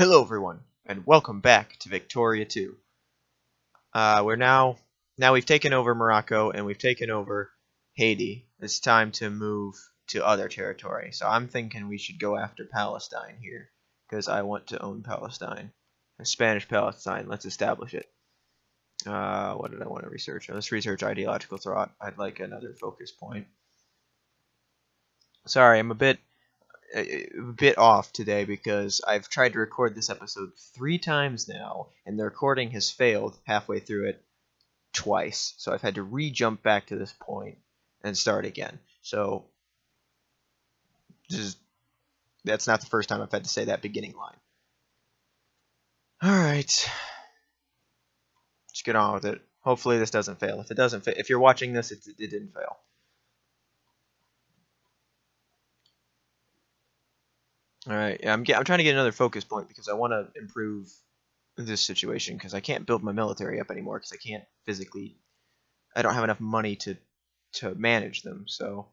Hello everyone, and welcome back to Victoria 2. Now we've taken over Morocco and we've taken over Haiti. It's time to move to other territory. So I'm thinking we should go after Palestine here, because I want to own Palestine. Spanish Palestine, let's establish it. What did I want to research? Let's research ideological thought. I'd like another focus point. Sorry, I'm a bit off today because I've tried to record this episode 3 times now, and the recording has failed halfway through it twice. So I've had to re-jump back to this point and start again. So that's not the first time I've had to say that beginning line. Alright. Let's get on with it. Hopefully this doesn't fail. If it doesn't fail, if you're watching this, it didn't fail. Alright, I'm trying to get another focus point because I want to improve this situation because I can't build my military up anymore because I don't have enough money to manage them, so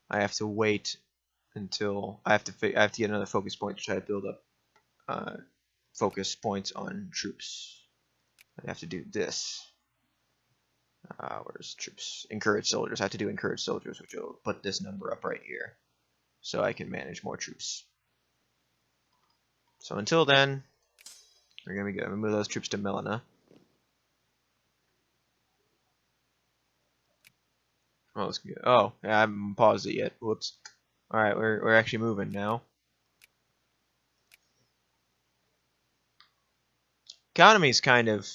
I have to wait until I have to get another focus point to try to build up focus points on troops. I have to do this. Where's troops? Encourage soldiers. I have to do encourage soldiers, which will put this number up right here, so I can manage more troops. So until then, we're gonna be good. I'm gonna move those troops to Melina. Oh, let's go. Oh, yeah, I haven't paused it yet. Whoops. All right, we're actually moving now. Economy's kind of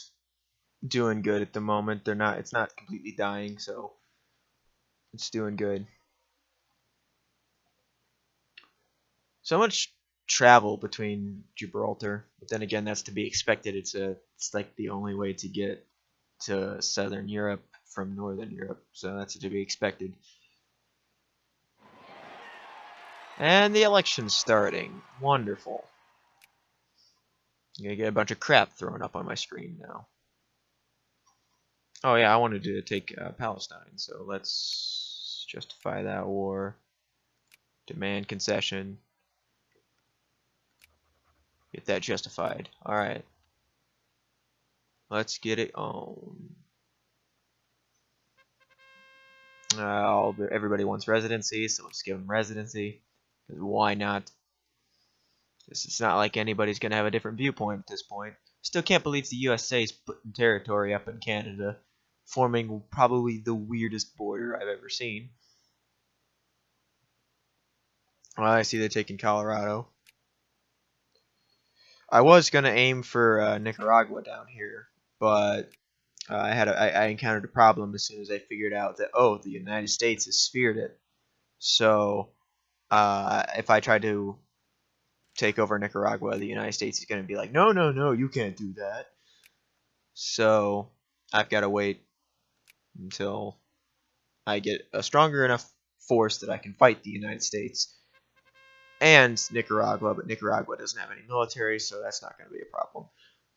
doing good at the moment. It's not completely dying, so it's doing good. So much travel between Gibraltar, but then again, that's to be expected. It's like the only way to get to Southern Europe from Northern Europe, so that's to be expected. And the election's starting. Wonderful. I'm gonna get a bunch of crap thrown up on my screen now. Oh yeah, I wanted to take Palestine, so let's justify that war. Demand concession. Get that justified. Alright. Let's get it on. Everybody wants residency, so let's give them residency. Because why not? It's not like anybody's going to have a different viewpoint at this point. Still can't believe the USA is putting territory up in Canada, forming probably the weirdest border I've ever seen. Well, I see they're taking Colorado. I was going to aim for Nicaragua down here, but I encountered a problem as soon as I figured out that, oh, the United States has sphered it. So if I try to take over Nicaragua, the United States is going to be like, no, no, no, you can't do that. So I've got to wait until I get a stronger enough force that I can fight the United States and Nicaragua, but Nicaragua doesn't have any military, so that's not going to be a problem.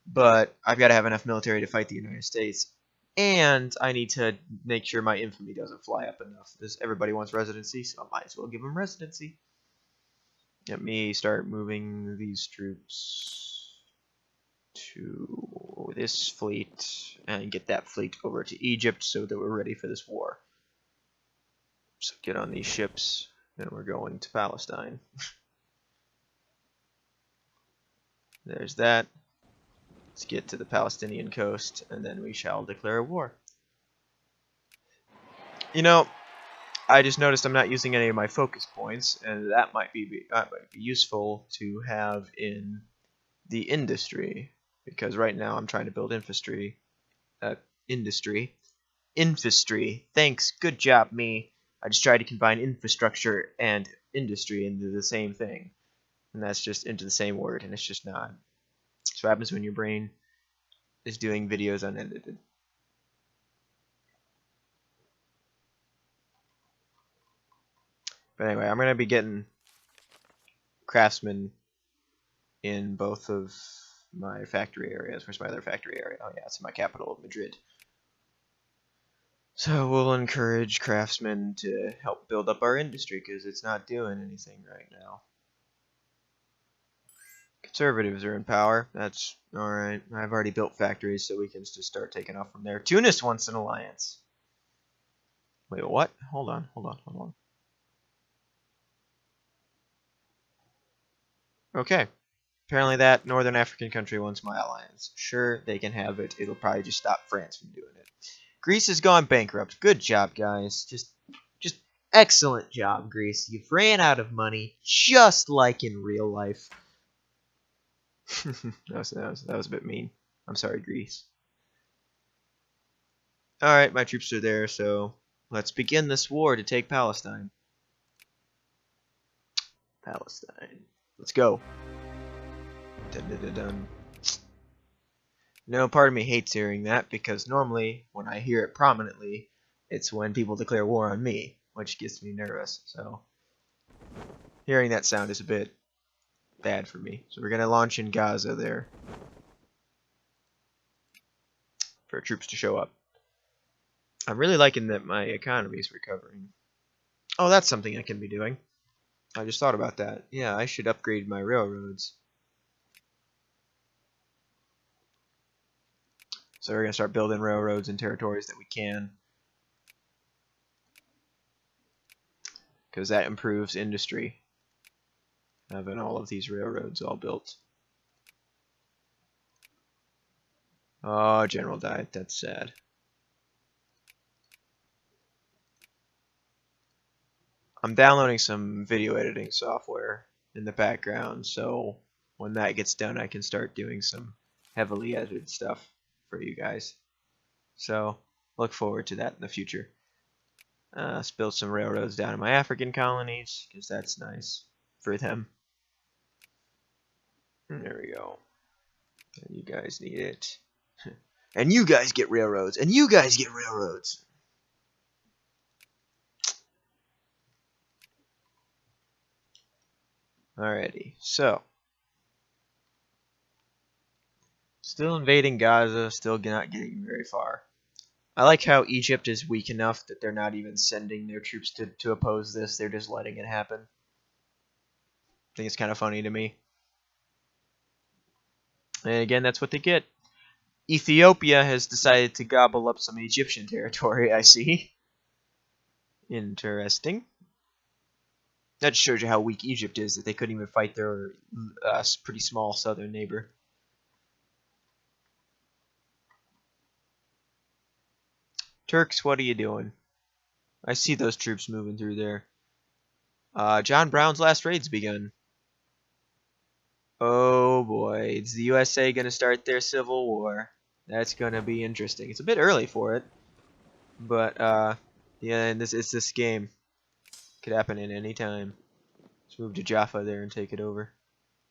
But I've got to have enough military to fight the United States, and I need to make sure my infamy doesn't fly up enough, because everybody wants residency, so I might as well give them residency. Let me start moving these troops to this fleet and get that fleet over to Egypt so that we're ready for this war. So get on these ships and we're going to Palestine. There's that. Let's get to the Palestinian coast and then we shall declare war. You know, I just noticed I'm not using any of my focus points, and that might be useful to have in the industry, because right now I'm trying to build industry. Thanks, good job, me. I just tried to combine infrastructure and industry into the same thing, and that's just into the same word, and it's just not. That's what happens when your brain is doing videos unedited. But anyway, I'm going to be getting craftsmen in both of my factory areas. Where's my other factory area? Oh yeah, it's in my capital, Madrid. So we'll encourage craftsmen to help build up our industry because it's not doing anything right now. Conservatives are in power. That's alright. I've already built factories, so we can just start taking off from there. Tunis wants an alliance. Wait, what? Hold on. Okay. Apparently that Northern African country wants my alliance. Sure, they can have it. It'll probably just stop France from doing it. Greece has gone bankrupt. Good job, guys. Just excellent job, Greece. You've ran out of money, just like in real life. that was a bit mean. I'm sorry, Greece. Alright, my troops are there, so let's begin this war to take Palestine. Palestine. Let's go. Dun, dun, dun, dun. No, part of me hates hearing that, because normally, when I hear it prominently, it's when people declare war on me, which gets me nervous, so hearing that sound is a bit bad for me. So we're going to launch in Gaza there for troops to show up. I'm really liking that my economy is recovering. Oh, that's something I can be doing. I just thought about that. Yeah, I should upgrade my railroads. So we're going to start building railroads in territories that we can, because that improves industry, having all of these railroads all built. Oh, General died. That's sad. I'm downloading some video editing software in the background, so when that gets done, I can start doing some heavily edited stuff for you guys. So look forward to that in the future. Let's build some railroads down in my African colonies, because that's nice for them. There we go. And you guys need it. And you guys get railroads. And you guys get railroads. Alrighty, so still invading Gaza, still not getting very far. I like how Egypt is weak enough that they're not even sending their troops to oppose this, they're just letting it happen. I think it's kind of funny to me. And again, that's what they get. Ethiopia has decided to gobble up some Egyptian territory, I see. Interesting. That just shows you how weak Egypt is, that they couldn't even fight their pretty small southern neighbor. Turks, what are you doing? I see those troops moving through there. John Brown's last raid's begun. Oh boy, is the USA gonna start their civil war? That's gonna be interesting. It's a bit early for it, but yeah, and it's this game. Could happen at any time. Let's move to Jaffa there and take it over.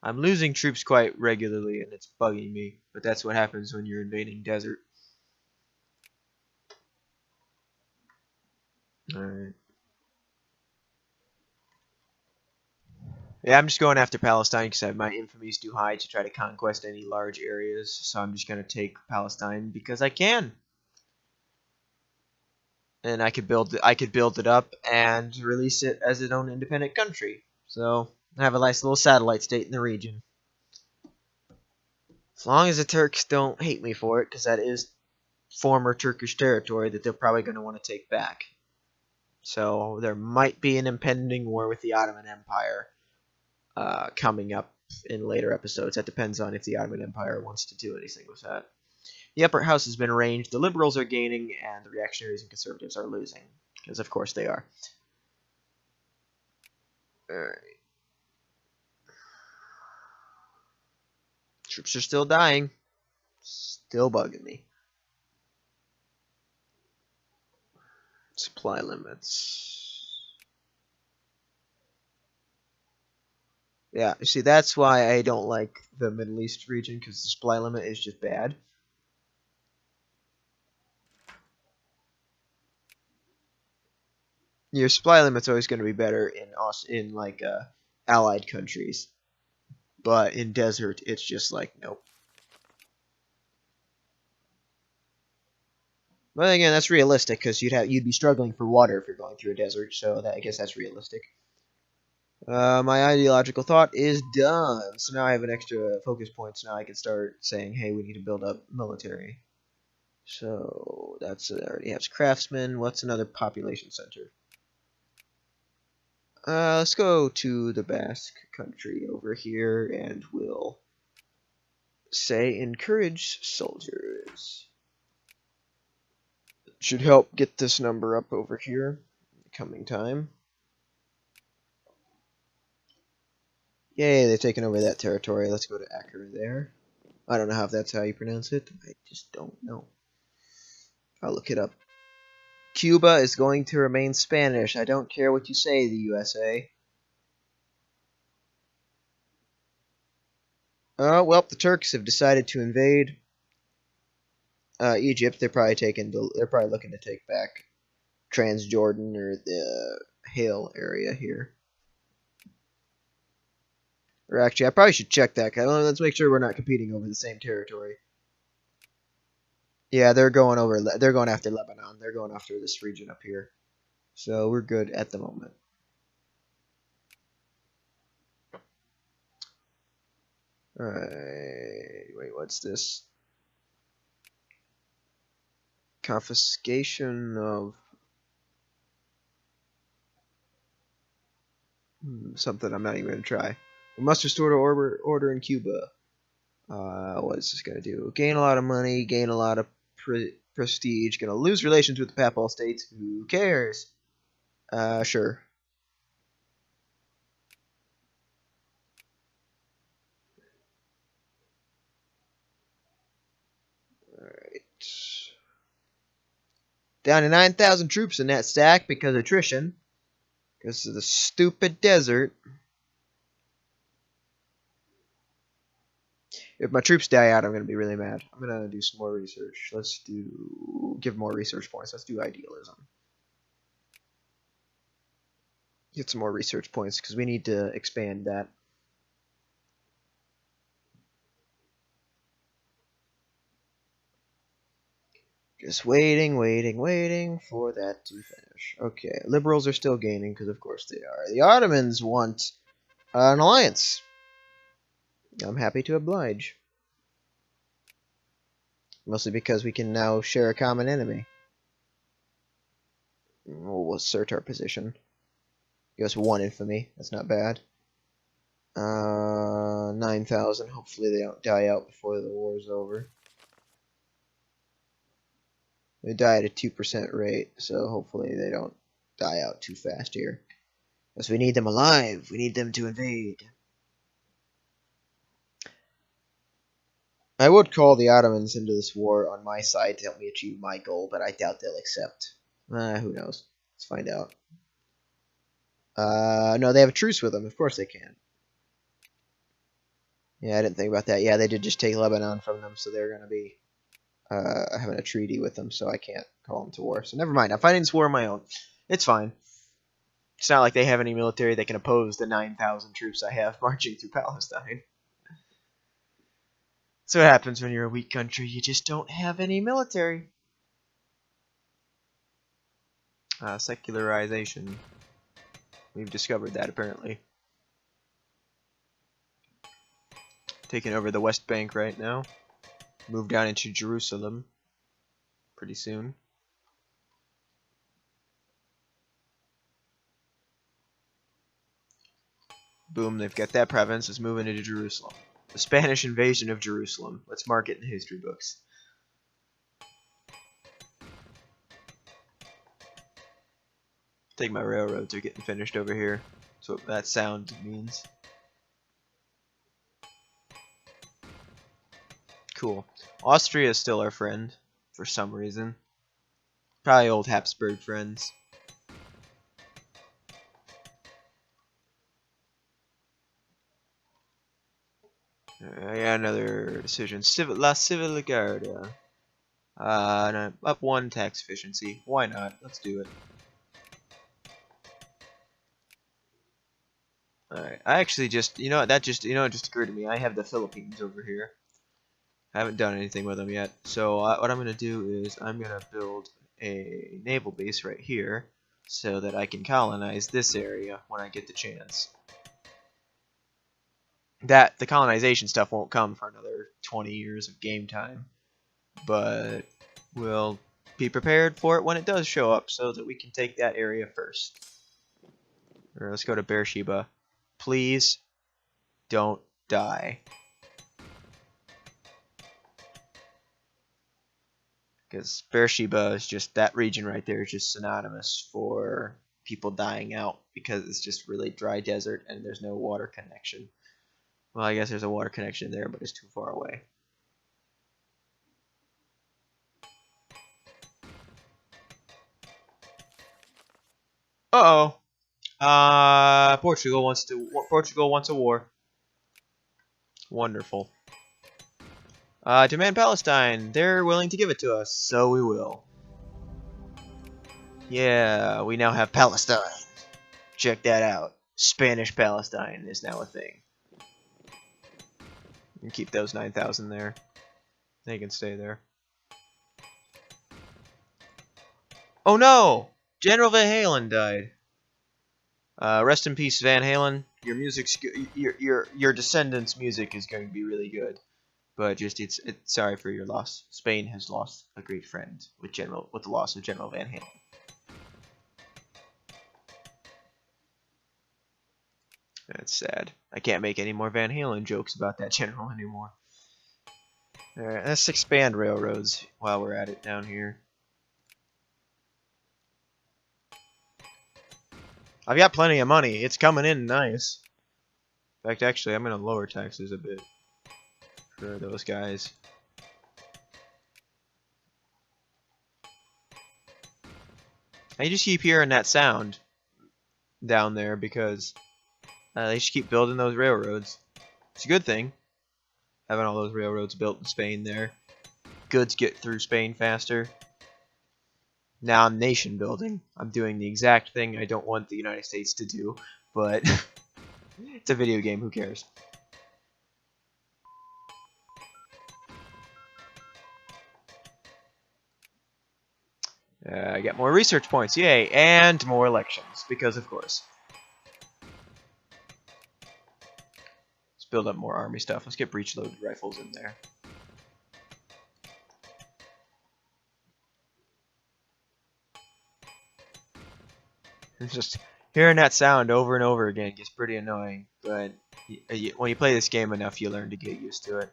I'm losing troops quite regularly, and it's bugging me. But that's what happens when you're invading desert. Alright. Yeah, I'm just going after Palestine because my infamy is too high to try to conquest any large areas. So I'm just going to take Palestine because I can. And I could build it up and release it as its own independent country. So I have a nice little satellite state in the region. As long as the Turks don't hate me for it, because that is former Turkish territory that they're probably going to want to take back. So there might be an impending war with the Ottoman Empire coming up in later episodes. That depends on if the Ottoman Empire wants to do anything with that. The upper house has been arranged. The liberals are gaining, and the reactionaries and conservatives are losing. Because, of course, they are. Alright. Troops are still dying. Still bugging me. Supply limits. Yeah, you see, that's why I don't like the Middle East region, because the supply limit is just bad. Your supply limit's always going to be better in like allied countries, but in desert it's just like nope. But again, that's realistic because you'd be struggling for water if you're going through a desert, so I guess that's realistic. My ideological thought is done. So now I have an extra focus point. So now I can start saying, hey, we need to build up military. So that's already has craftsmen. What's another population center? Let's go to the Basque country over here, and we'll say encourage soldiers. Should help get this number up over here in the coming time. Yay, they've taken over that territory. Let's go to Acre there. I don't know if that's how you pronounce it. I just don't know. I'll look it up. Cuba is going to remain Spanish. I don't care what you say, the USA. Well, the Turks have decided to invade Egypt. They're probably looking to take back Transjordan or the Hale area here. Or actually, I probably should check that. Let's make sure we're not competing over the same territory. Yeah, they're going after Lebanon. They're going after this region up here. So we're good at the moment. Alright, wait, what's this? Confiscation of something I'm not even going to try. We must restore order in Cuba. What is this going to do? Gain a lot of money, gain a lot of prestige. Going to lose relations with the Papal States. Who cares? Sure. Alright. Down to 9,000 troops in that stack because of attrition. Because of the stupid desert. If my troops die out, I'm going to be really mad. I'm going to do some more research. Give more research points. Let's do idealism. Get some more research points because we need to expand that. Just waiting for that to finish. Okay, liberals are still gaining because of course they are. The Ottomans want an alliance. I'm happy to oblige. Mostly because we can now share a common enemy. We'll assert our position. Give us 1 infamy. That's not bad. 9,000. Hopefully they don't die out before the war's over. They die at a 2% rate, so hopefully they don't die out too fast here. Because we need them alive. We need them to invade. I would call the Ottomans into this war on my side to help me achieve my goal, but I doubt they'll accept. Who knows? Let's find out. No, they have a truce with them. Of course they can. Yeah, I didn't think about that. Yeah, they did just take Lebanon from them, so they're going to be having a treaty with them, so I can't call them to war. So never mind. I'm fighting this war on my own. It's fine. It's not like they have any military that can oppose the 9,000 troops I have marching through Palestine. So what happens when you're a weak country? You just don't have any military. Secularization. We've discovered that apparently. Taking over the West Bank right now. Move down into Jerusalem pretty soon. Boom, they've got that province. Let's move into Jerusalem. The Spanish invasion of Jerusalem. Let's mark it in history books. I think my railroads are getting finished over here. That's what that sound means. Cool. Austria is still our friend, for some reason. Probably old Habsburg friends. Yeah, another decision. La Civil Guardia. No, up 1 tax efficiency. Why not? Let's do it. Alright, I actually just, it just occurred to me. I have the Philippines over here. I haven't done anything with them yet. So what I'm going to do is I'm going to build a naval base right here. so that I can colonize this area when I get the chance. The colonization stuff won't come for another 20 years of game time, but we'll be prepared for it when it does show up so that we can take that area first. Or let's go to Beersheba. Please don't die. Because Beersheba is just, that region right there is just synonymous for people dying out because it's just really dry desert and there's no water connection. Well, I guess there's a water connection there, but it's too far away. Uh-oh. Portugal wants a war. Wonderful. Demand Palestine. They're willing to give it to us, so we will. Yeah, we now have Palestine. Check that out. Spanish Palestine is now a thing. And keep those 9,000 there. They can stay there. Oh no! General Van Halen died. Rest in peace, Van Halen. Your music's your descendants' music is going to be really good, but just it's sorry for your loss. Spain has lost a great friend with the loss of General Van Halen. That's sad. I can't make any more Van Halen jokes about that general anymore. Alright, let's expand railroads while we're at it down here. I've got plenty of money. It's coming in nice. In fact, actually, I'm going to lower taxes a bit for those guys. I just keep hearing that sound down there because they should keep building those railroads. It's a good thing, having all those railroads built in Spain there. Goods get through Spain faster. Now I'm nation building. I'm doing the exact thing I don't want the United States to do, but it's a video game, who cares? I get more research points, yay, and more elections, because of course. Let's build up more army stuff. Let's get breech-loaded rifles in there. Just hearing that sound over and over again gets pretty annoying, but when you play this game enough, you learn to get used to it.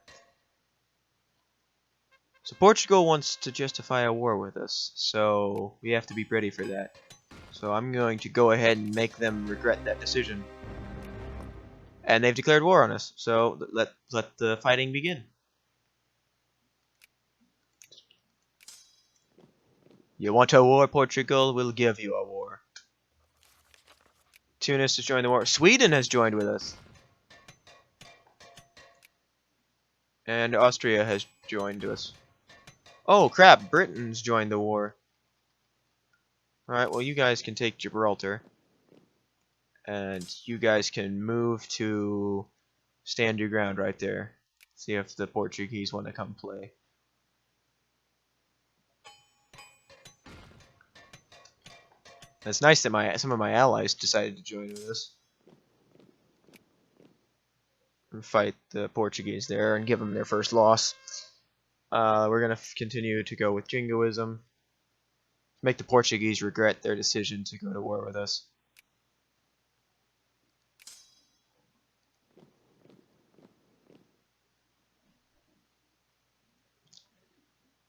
So Portugal wants to justify a war with us, so we have to be ready for that. So I'm going to go ahead and make them regret that decision. And they've declared war on us, so let the fighting begin. You want a war, Portugal? We'll give you a war. Tunis has joined the war. Sweden has joined with us. And Austria has joined us. Oh crap, Britain's joined the war. Alright, well you guys can take Gibraltar. And you guys can move to stand your ground right there. See if the Portuguese want to come play. It's nice that some of my allies decided to join with us. And fight the Portuguese there and give them their first loss. We're going to continue to go with Jingoism. Make the Portuguese regret their decision to go to war with us.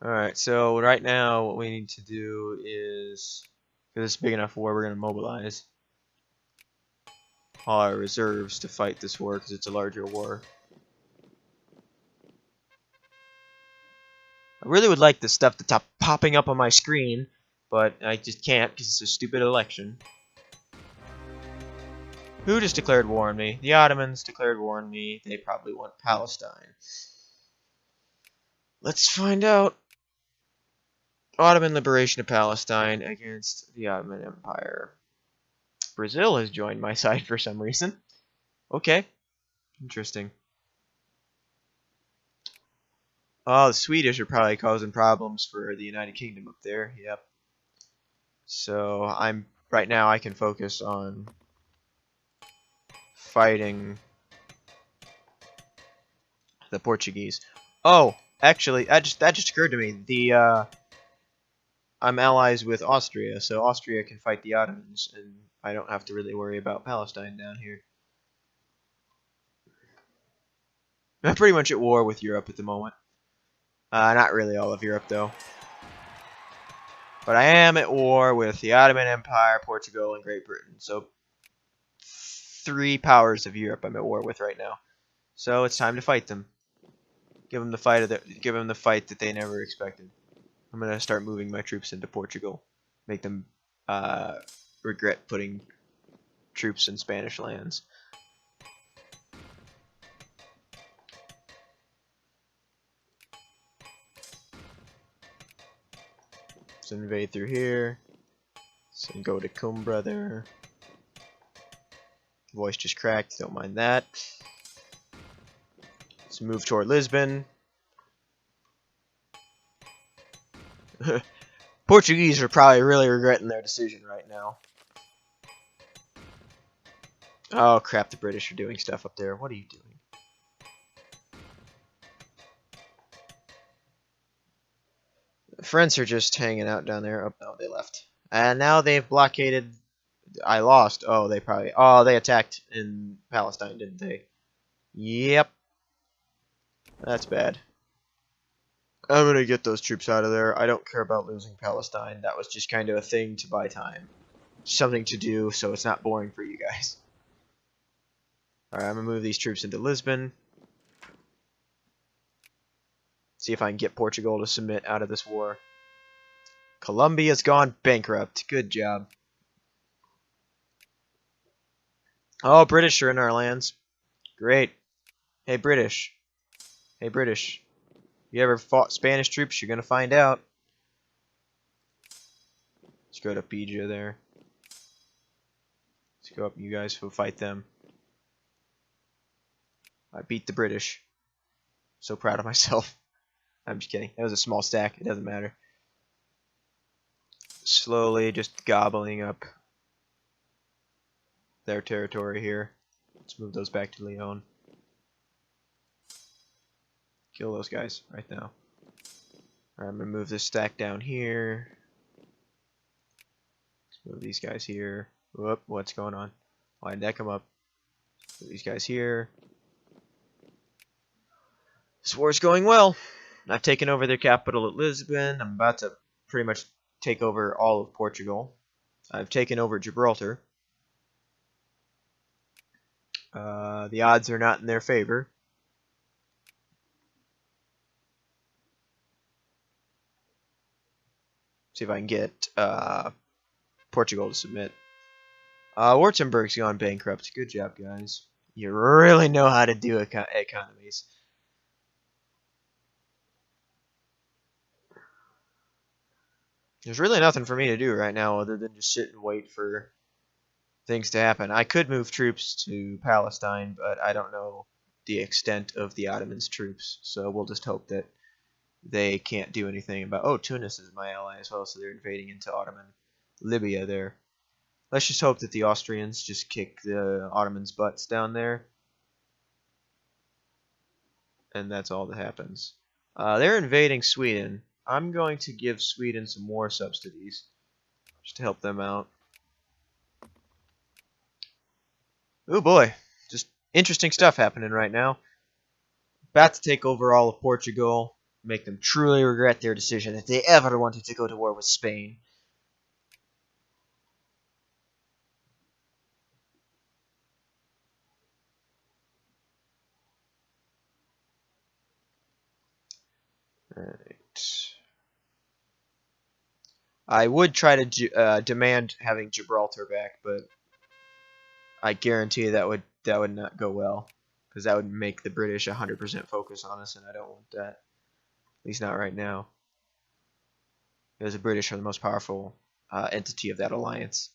Alright, so right now what we need to do is, because it's a big enough war, we're going to mobilize all our reserves to fight this war because it's a larger war. I really would like this stuff to stop popping up on my screen, but I just can't because it's a stupid election. Who just declared war on me? The Ottomans declared war on me. They probably want Palestine. Let's find out. Ottoman liberation of Palestine against the Ottoman Empire. Brazil has joined my side for some reason. Okay. Interesting. Oh, the Swedish are probably causing problems for the United Kingdom up there. Yep. So I'm right now I can focus on fighting the Portuguese. Oh, actually, that just occurred to me. I'm allies with Austria, so Austria can fight the Ottomans, and I don't have to really worry about Palestine down here. I'm pretty much at war with Europe at the moment. Not really all of Europe, though. But I am at war with the Ottoman Empire, Portugal, and Great Britain. So 3 powers of Europe I'm at war with right now. So it's time to fight them. Give them the fight that they never expected. I'm gonna start moving my troops into Portugal. Make them regret putting troops in Spanish lands. Let's invade through here. So go to Coimbra there. Voice just cracked, don't mind that. Let's move toward Lisbon. Portuguese are probably really regretting their decision right now. Oh crap, the British are doing stuff up there. What are you doing? The French are just hanging out down there. Oh no, they left. And now they've blockaded. I lost. Oh, they attacked in Palestine, didn't they? Yep. That's bad. I'm gonna get those troops out of there. I don't care about losing Palestine. That was just kind of a thing to buy time. Something to do so it's not boring for you guys. Alright, I'm gonna move these troops into Lisbon. See if I can get Portugal to submit out of this war. Colombia's gone bankrupt. Good job. Oh, British are in our lands. Great. Hey, British. Hey, British. You ever fought Spanish troops? You're gonna find out. Let's go to Pija there. Let's go up. You guys will fight them. I beat the British. So proud of myself. I'm just kidding. That was a small stack. It doesn't matter. Slowly just gobbling up their territory here. Let's move those back to Leon. Kill those guys right now. Alright, I'm going to move this stack down here. Let's move these guys here. Whoop, what's going on? Why did that come up? Move these guys here. This war's going well. I've taken over their capital at Lisbon. I'm about to pretty much take over all of Portugal. I've taken over Gibraltar. The odds are not in their favor. See if I can get Portugal to submit. Württemberg's gone bankrupt. Good job, guys. You really know how to do economies. There's really nothing for me to do right now other than just sit and wait for things to happen. I could move troops to Palestine, but I don't know the extent of the Ottomans' troops, so we'll just hope that they can't do anything about... Oh, Tunis is my ally as well, so they're invading into Ottoman Libya there. Let's just hope that the Austrians just kick the Ottomans' butts down there. And that's all that happens. They're invading Sweden. I'm going to give Sweden some war subsidies just to help them out. Oh boy, just interesting stuff happening right now. About to take over all of Portugal, make them truly regret their decision if they ever wanted to go to war with Spain. Alright. I would try to demand having Gibraltar back, but I guarantee that would not go well, because that would make the British 100% focus on us, and I don't want that. At least not right now. Because the British are the most powerful entity of that alliance.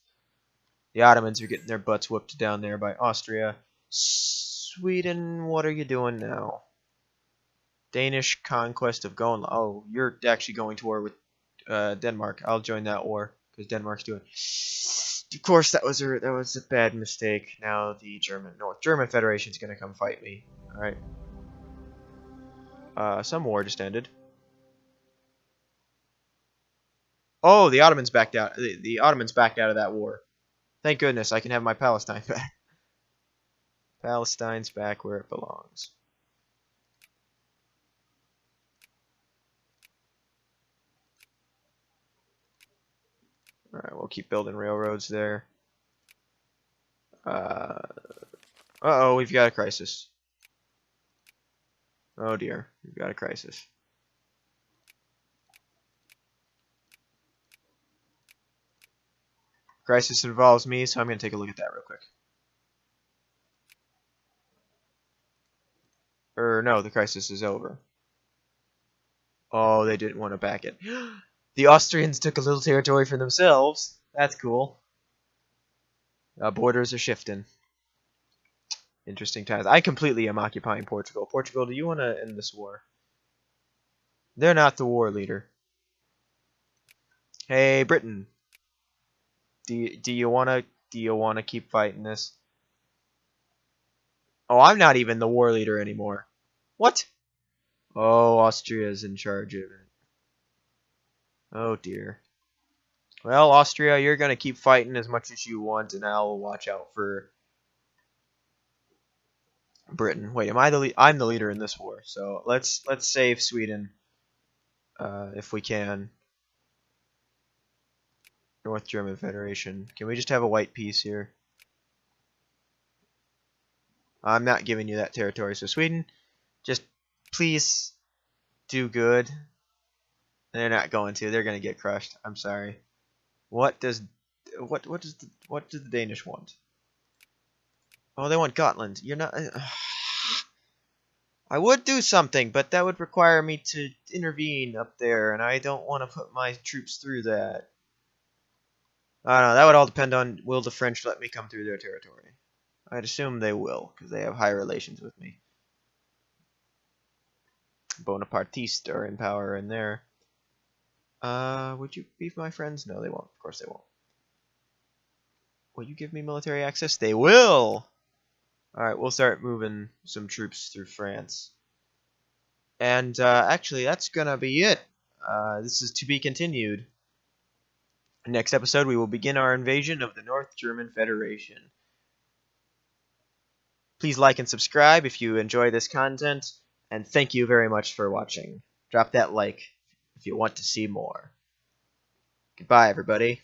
The Ottomans are getting their butts whooped down there by Austria. Sweden, what are you doing now? Danish conquest of Golan. Oh, you're actually going to war with Denmark. I'll join that war because Denmark's doing Of course, that was a bad mistake. Now the North German Federation is gonna come fight me. All right. Some war just ended. Oh, the Ottomans backed out. The Ottomans backed out of that war. Thank goodness, I can have my Palestine back. Palestine's back where it belongs. Alright, we'll keep building railroads there. Uh-oh, we've got a crisis. Oh dear, we've got a crisis. Crisis involves me, so I'm going to take a look at that real quick. No, the crisis is over. Oh, they didn't want to back it. The Austrians took a little territory for themselves. That's cool. Borders are shifting. Interesting times. I completely am occupying Portugal. Portugal, do you want to end this war? They're not the war leader. Hey, Britain. Do you wanna keep fighting this? Oh, I'm not even the war leader anymore. What? Oh, Austria's in charge of it. Oh dear. Well, Austria, you're gonna keep fighting as much as you want, and I'll watch out for Britain. Wait, am I the I'm the leader in this war, so let's save Sweden, if we can. North German Federation. Can we just have a white peace here? I'm not giving you that territory, so Sweden, just please do good. They're not going to. They're going to get crushed. I'm sorry. What do the Danish want? Oh, they want Gotland. You're not. I would do something, but that would require me to intervene up there, and I don't want to put my troops through that. I don't know. That would all depend on will the French let me come through their territory. I'd assume they will, because they have high relations with me. Bonapartists are in power in there. Would you be my friends? No, they won't. Of course they won't. Will you give me military access? They will! Alright, we'll start moving some troops through France. And, actually, that's gonna be it. This is to be continued. Next episode, we will begin our invasion of the North German Federation. Please like and subscribe if you enjoy this content, and thank you very much for watching. Drop that like if you want to see more. Goodbye, everybody.